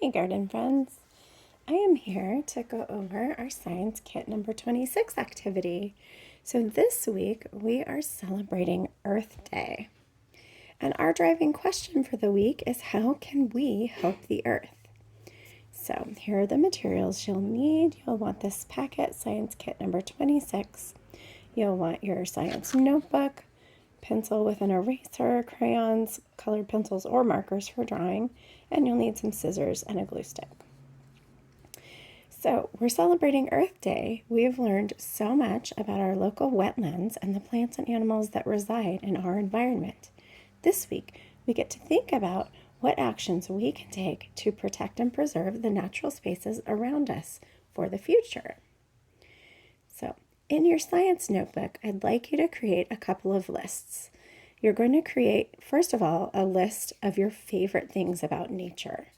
Hey garden friends, I am here to go over our Science Kit number 26 activity. So this week we are celebrating Earth Day. And our driving question for the week is, how can we help the Earth? So here are the materials you'll need. You'll want this packet, Science Kit number 26. You'll want your science notebook, pencil with an eraser, crayons, colored pencils, or markers for drawing, and you'll need some scissors and a glue stick. So we're celebrating Earth Day. We've learned so much about our local wetlands and the plants and animals that reside in our environment. This week, we get to think about what actions we can take to protect and preserve the natural spaces around us for the future. So in your science notebook, I'd like you to create a couple of lists. You're going to create, first of all, a list of your favorite things about nature.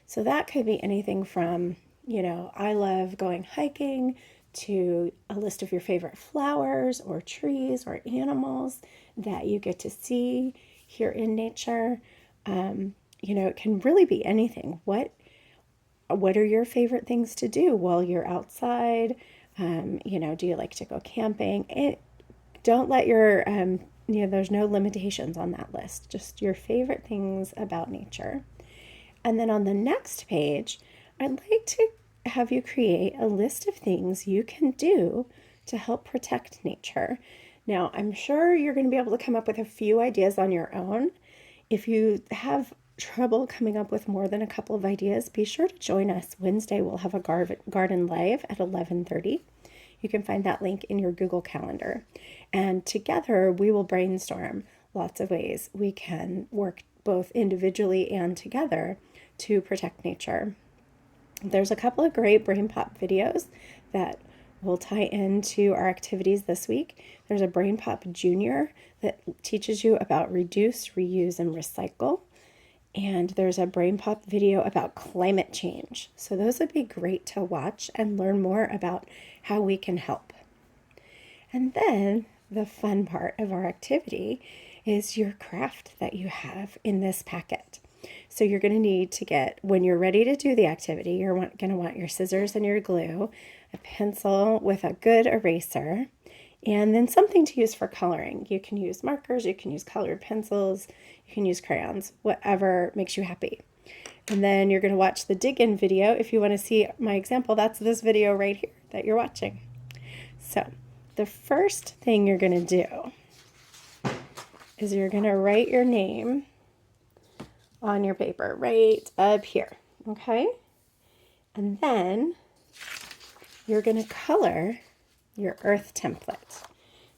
So that could be anything from, I love going hiking, to a list of your favorite flowers or trees or animals that you get to see here in nature. It can really be anything. What are your favorite things to do while you're outside? Do you like to go camping? Don't let your, there's no limitations on that list, just your favorite things about nature. And then on the next page, I'd like to have you create a list of things you can do to help protect nature. Now, I'm sure you're going to be able to come up with a few ideas on your own. If you have trouble coming up with more than a couple of ideas, be sure to join us. Wednesday, we'll have a garden live at 11:30. You can find that link in your Google Calendar. And together, we will brainstorm lots of ways we can work both individually and together to protect nature. There's a couple of great Brain Pop videos that will tie into our activities this week. There's a Brain Pop Junior that teaches you about reduce, reuse, and recycle. And there's a Brain Pop video about climate change. So those would be great to watch and learn more about how we can help. And then the fun part of our activity is your craft that you have in this packet. So you're going to need to get, when you're ready to do the activity, you're going to want your scissors and your glue, a pencil with a good eraser, and then something to use for coloring. You can use markers, you can use colored pencils, you can use crayons, whatever makes you happy. And then you're going to watch the dig-in video. If you want to see my example, that's this video right here that you're watching. So the first thing you're going to do is you're going to write your name on your paper right up here, okay? And then you're going to color your earth template.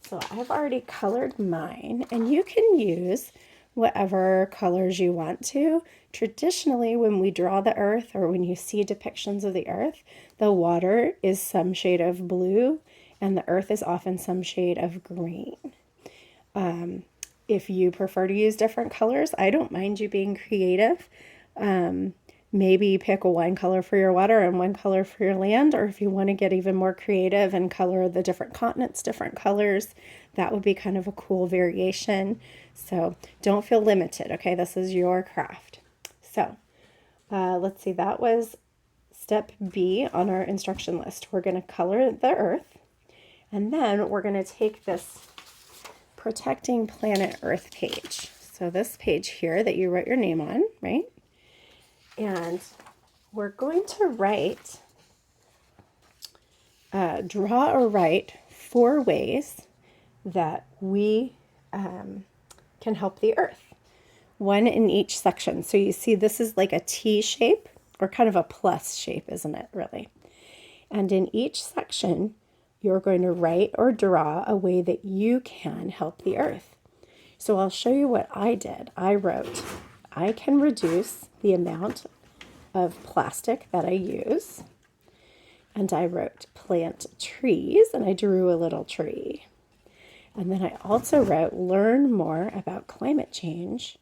So I've already colored mine, and you can use whatever colors you want to. Traditionally, when we draw the earth or when you see depictions of the earth, the water is some shade of blue and the earth is often some shade of green. If you prefer to use different colors, I don't mind you being creative. Maybe pick one color for your water and one color for your land, or if you want to get even more creative and color the different continents different colors, that would be kind of a cool variation. So don't feel limited, okay? This is your craft. So let's see, that was step B on our instruction list. We're going to color the earth, and then we're going to take this Protecting Planet Earth page. So this page here that you wrote your name on, right? And we're going to write, draw or write 4 ways that we can help the earth. One in each section. So you see this is like a T shape, or kind of a plus shape, isn't it, really? And in each section, you're going to write or draw a way that you can help the earth. So I'll show you what I did. I wrote, I can reduce the amount of plastic that I use. And I wrote plant trees, and I drew a little tree. And then I also wrote learn more about climate change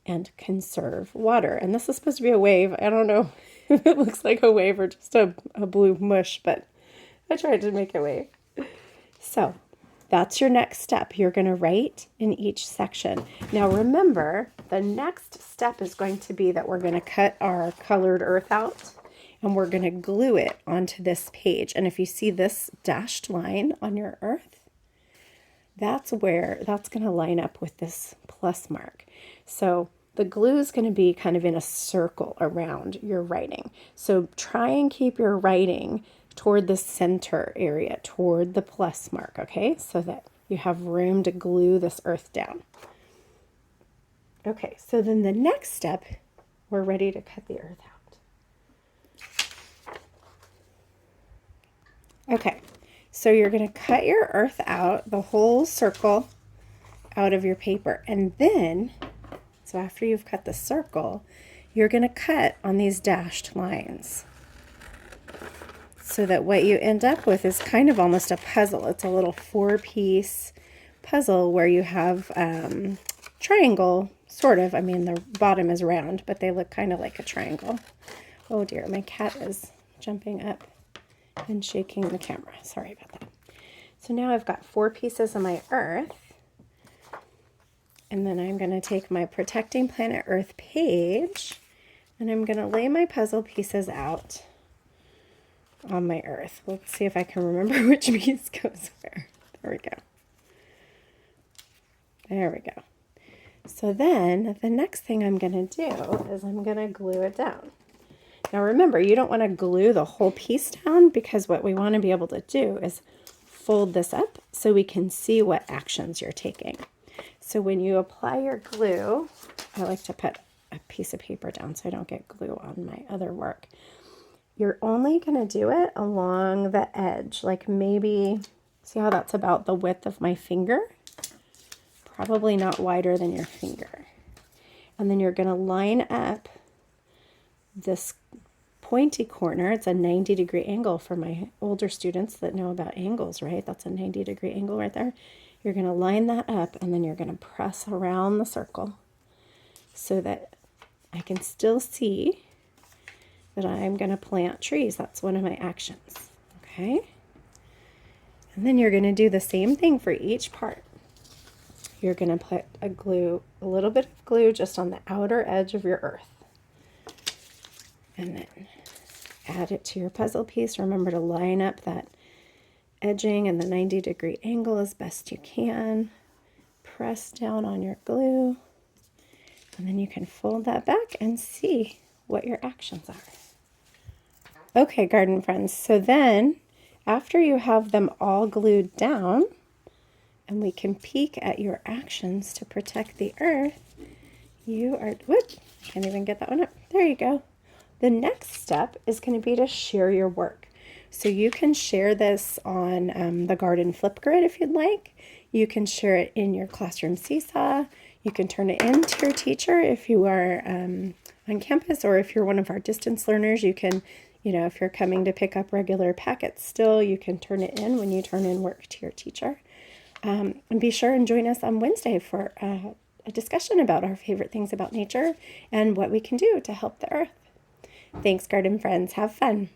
and conserve water. And this is supposed to be a wave. I don't know if it looks like a wave or just a blue mush, but I tried to make a wave. So that's your next step. You're going to write in each section. Now remember, the next step is going to be that we're going to cut our colored earth out and we're going to glue it onto this page. And if you see this dashed line on your earth, that's going to line up with this plus mark. So the glue is going to be kind of in a circle around your writing. So try and keep your writing toward the center area, toward the plus mark, okay? So that you have room to glue this earth down. Okay, so then the next step, we're ready to cut the earth out. Okay, so you're going to cut your earth out, the whole circle out of your paper. And then, so after you've cut the circle, you're going to cut on these dashed lines. So that what you end up with is kind of almost a puzzle. It's a little 4-piece puzzle where you have triangle, sort of. I mean, the bottom is round, but they look kind of like a triangle. Oh dear, my cat is jumping up and shaking the camera. Sorry about that. So now I've got 4 pieces of my earth. And then I'm going to take my Protecting Planet Earth page and I'm going to lay my puzzle pieces out on my earth. Let's see if I can remember which piece goes where. There we go. There we go. So then the next thing I'm going to do is I'm going to glue it down. Now remember, you don't want to glue the whole piece down because what we want to be able to do is fold this up so we can see what actions you're taking. So when you apply your glue, I like to put a piece of paper down so I don't get glue on my other work. You're only going to do it along the edge, like maybe, see how that's about the width of my finger? Probably not wider than your finger. And then you're going to line up this pointy corner. It's a 90-degree angle for my older students that know about angles, right? That's a 90-degree angle right there. You're going to line that up and then you're going to press around the circle so that I can still see that I'm going to plant trees. That's one of my actions, okay? And then you're going to do the same thing for each part. You're going to put a little bit of glue just on the outer edge of your earth. And then add it to your puzzle piece. Remember to line up that edging and the 90-degree angle as best you can. Press down on your glue. And then you can fold that back and see what your actions are. Okay, garden friends, so then after you have them all glued down and we can peek at your actions to protect the earth, you are, whoop, can't even get that one up. There you go. The next step is going to be to share your work. So you can share this on the garden Flipgrid if you'd like. You can share it in your classroom seesaw. You can turn it in to your teacher if you are on campus, or if you're one of our distance learners, you can, if you're coming to pick up regular packets still, you can turn it in when you turn in work to your teacher. And be sure and join us on Wednesday for a discussion about our favorite things about nature and what we can do to help the earth. Thanks, garden friends. Have fun.